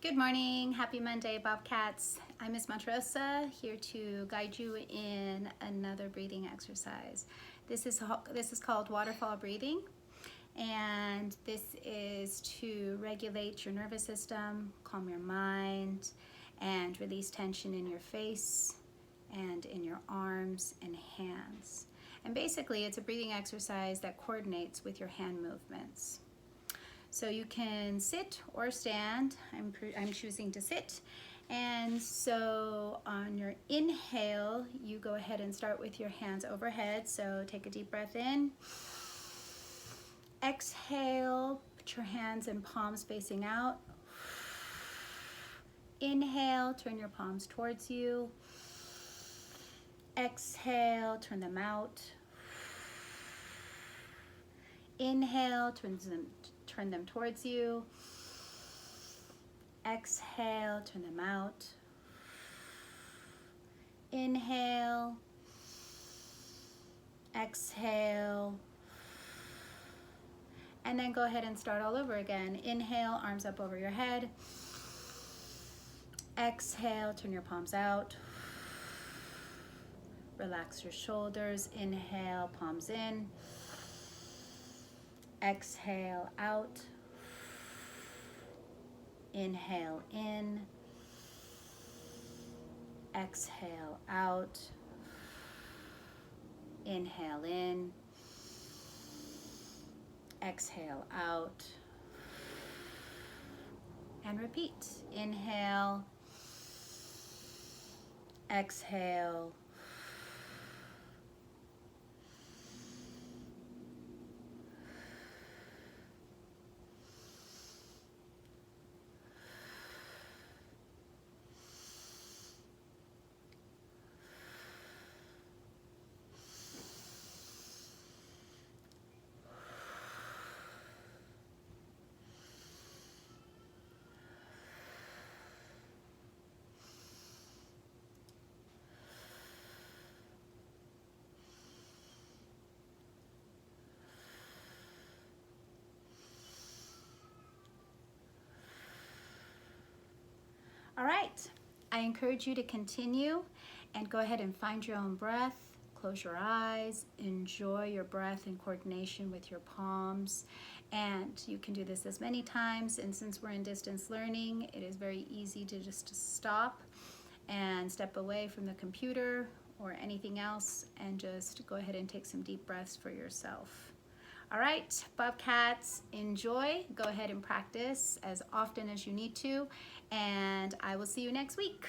Good morning, happy Monday, Bobcats. I'm Miss Monterosa, here to guide you in another breathing exercise. This is called Waterfall breathing, and this is to regulate your nervous system, calm your mind, and release tension in your face and in your arms and hands. And basically, it's a breathing exercise that coordinates with your hand movements. So you can sit or stand. I'm choosing to sit. And so on your inhale, you go ahead and start with your hands overhead. So take a deep breath in. Exhale, put your hands and palms facing out. Inhale, turn your palms towards you. Exhale, turn them out. Inhale, turn them towards you. Exhale, turn them out. Inhale. Exhale. And then go ahead and start all over again. Inhale, arms up over your head. Exhale, turn your palms out. Relax your shoulders. Inhale, palms in. Exhale out. Inhale in. Exhale out. Inhale in. Exhale out. And repeat. Inhale. Exhale. All right, I encourage you to continue and go ahead and find your own breath. Close your eyes, enjoy your breath in coordination with your palms. And you can do this as many times. And since we're in distance learning, it is very easy to just stop and step away from the computer or anything else and just go ahead and take some deep breaths for yourself. All right, Bobcats, enjoy. Go ahead and practice as often as you need to, and I will see you next week.